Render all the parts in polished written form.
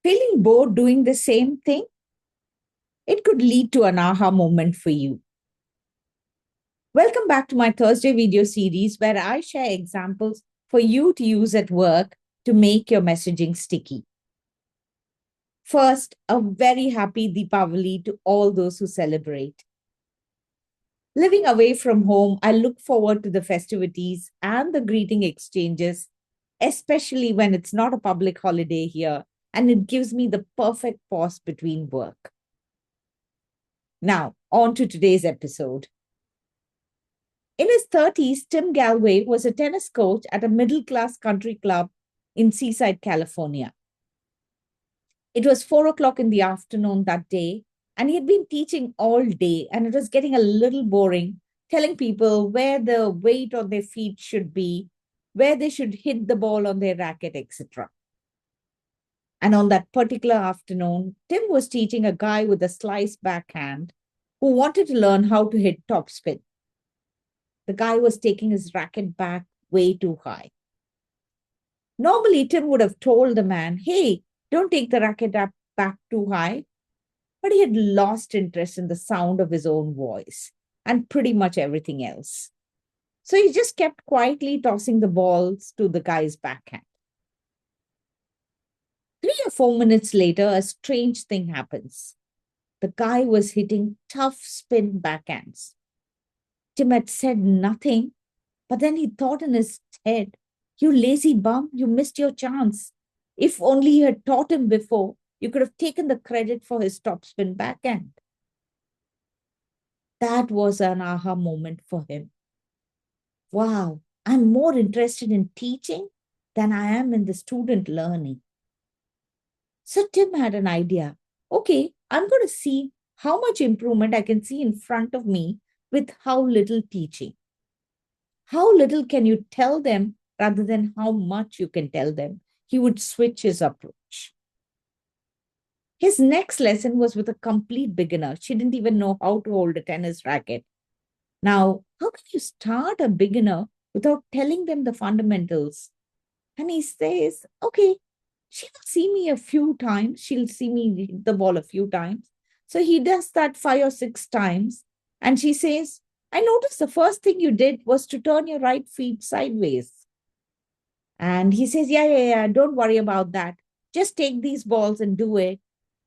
Feeling bored doing the same thing? It could lead to an aha moment for you. Welcome back to my Thursday video series where I share examples for you to use at work to make your messaging sticky. First, a very happy Deepavali to all those who celebrate. Living away from home, I look forward to the festivities and the greeting exchanges, especially when it's not a public holiday here and it gives me the perfect pause between work. Now, on to today's episode. In his 30s, Tim Galway was a tennis coach at a middle class country club in Seaside, California. It was 4 o'clock in the afternoon that day, and he had been teaching all day, and it was getting a little boring, telling people where the weight on their feet should be, where they should hit the ball on their racket, etc. And on that particular afternoon, Tim was teaching a guy with a sliced backhand who wanted to learn how to hit topspin. The guy was taking his racket back way too high. Normally, Tim would have told the man, hey, don't take the racket up back too high. But he had lost interest in the sound of his own voice and pretty much everything else. So he just kept quietly tossing the balls to the guy's backhand. 3 or 4 minutes later, a strange thing happens. The guy was hitting tough spin backhands. Tim had said nothing, but then he thought in his head, you lazy bum, you missed your chance. If only you had taught him before, you could have taken the credit for his topspin backhand. That was an aha moment for him. Wow, I'm more interested in teaching than I am in the student learning. So Tim had an idea. Okay, I'm going to see how much improvement I can see in front of me with how little teaching. How little can you tell them rather than how much you can tell them? He would switch his approach. His next lesson was with a complete beginner. She didn't even know how to hold a tennis racket. Now, how can you start a beginner without telling them the fundamentals? And he says, okay, she'll see me a few times. She'll see me hit the ball a few times. So he does that 5 or 6 times. And she says, I noticed the first thing you did was to turn your right feet sideways. And he says, yeah, don't worry about that. Just take these balls and do it.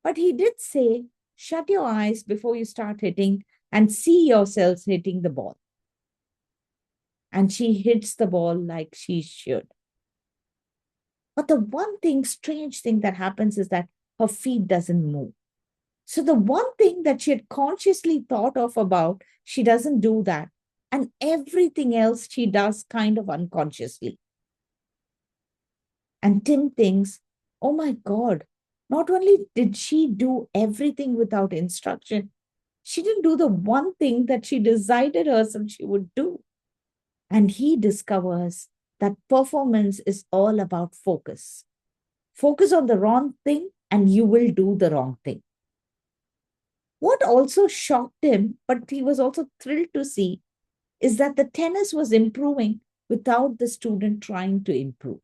But he did say, shut your eyes before you start hitting and see yourselves hitting the ball. And she hits the ball like she should. But the one thing, strange thing that happens is that her feet doesn't move. So the one thing that she had consciously thought of about, she doesn't do that. And everything else she does kind of unconsciously. And Tim thinks, oh my God, not only did she do everything without instruction, she didn't do the one thing that she decided herself she would do. And he discovers that performance is all about focus. Focus on the wrong thing and you will do the wrong thing. What also shocked him, but he was also thrilled to see, is that the tennis was improving without the student trying to improve.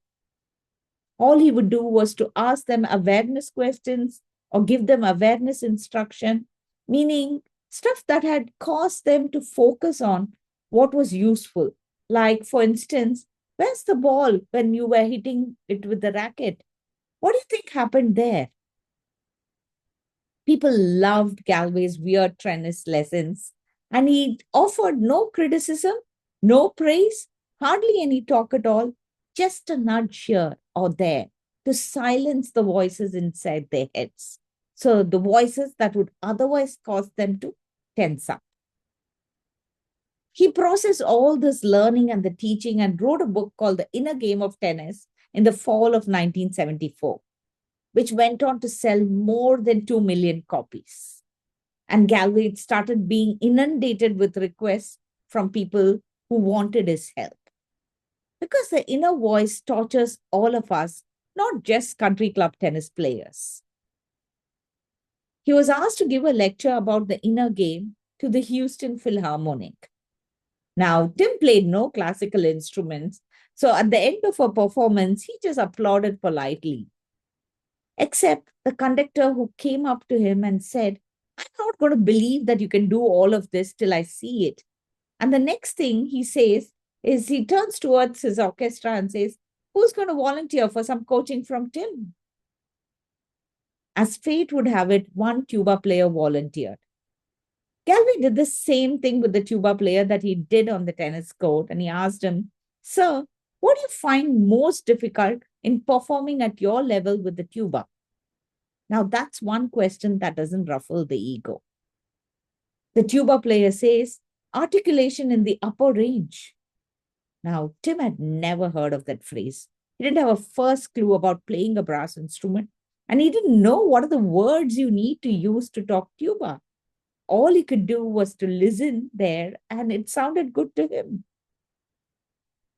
All he would do was to ask them awareness questions or give them awareness instruction, meaning stuff that had caused them to focus on what was useful. Like, for instance, where's the ball when you were hitting it with the racket? What do you think happened there? People loved Galway's weird tennis lessons, and he offered no criticism, no praise, hardly any talk at all, just a nudge here or there to silence the voices inside their heads. So the voices that would otherwise cause them to tense up. He processed all this learning and the teaching and wrote a book called The Inner Game of Tennis in the fall of 1974, which went on to sell more than 2 million copies. And Galway started being inundated with requests from people who wanted his help. Because the inner voice tortures all of us, not just country club tennis players. He was asked to give a lecture about the inner game to the Houston Philharmonic. Now, Tim played no classical instruments, so at the end of a performance, he just applauded politely. except the conductor who came up to him and said, I'm not going to believe that you can do all of this till I see it. And the next thing he says is he turns towards his orchestra and says, who's going to volunteer for some coaching from Tim? As fate would have it, one tuba player volunteered. Galway did the same thing with the tuba player that he did on the tennis court, and he asked him, Sir, what do you find most difficult in performing at your level with the tuba? Now, that's one question that doesn't ruffle the ego. The tuba player says, articulation in the upper range. Now, Tim had never heard of that phrase. He didn't have a first clue about playing a brass instrument, and he didn't know what are the words you need to use to talk tuba. All he could do was to listen there, and it sounded good to him.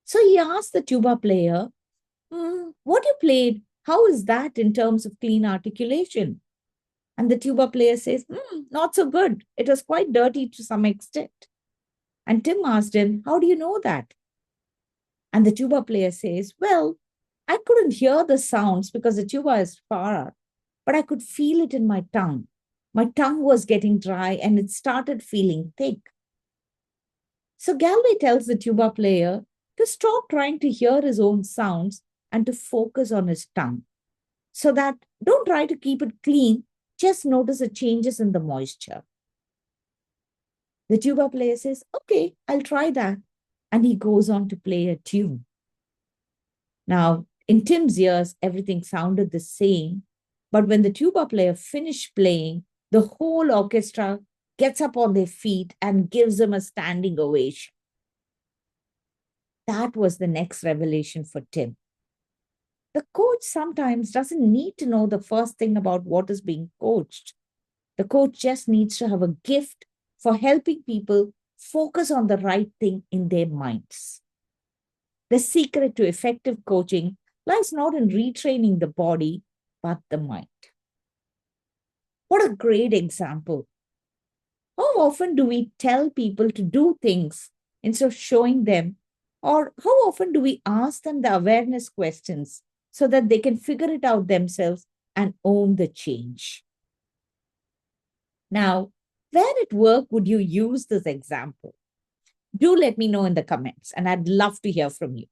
So he asked the tuba player, what you played, how is that in terms of clean articulation? And the tuba player says, not so good. It was quite dirty to some extent. And Tim asked him, how do you know that? And the tuba player says, well, I couldn't hear the sounds because the tuba is far out, but I could feel it in my tongue. My tongue was getting dry and it started feeling thick. So Galway tells the tuba player to stop trying to hear his own sounds and to focus on his tongue. So that don't try to keep it clean, just notice the changes in the moisture. The tuba player says, okay, I'll try that. And he goes on to play a tune. Now, in Tim's ears, everything sounded the same. But when the tuba player finished playing, the whole orchestra gets up on their feet and gives him a standing ovation. That was the next revelation for Tim. The coach sometimes doesn't need to know the first thing about what is being coached. The coach just needs to have a gift for helping people focus on the right thing in their minds. The secret to effective coaching lies not in retraining the body, but the mind. What a great example. How often do we tell people to do things instead of showing them? Or how often do we ask them the awareness questions so that they can figure it out themselves and own the change? Now, where at work would you use this example? Do let me know in the comments, and I'd love to hear from you.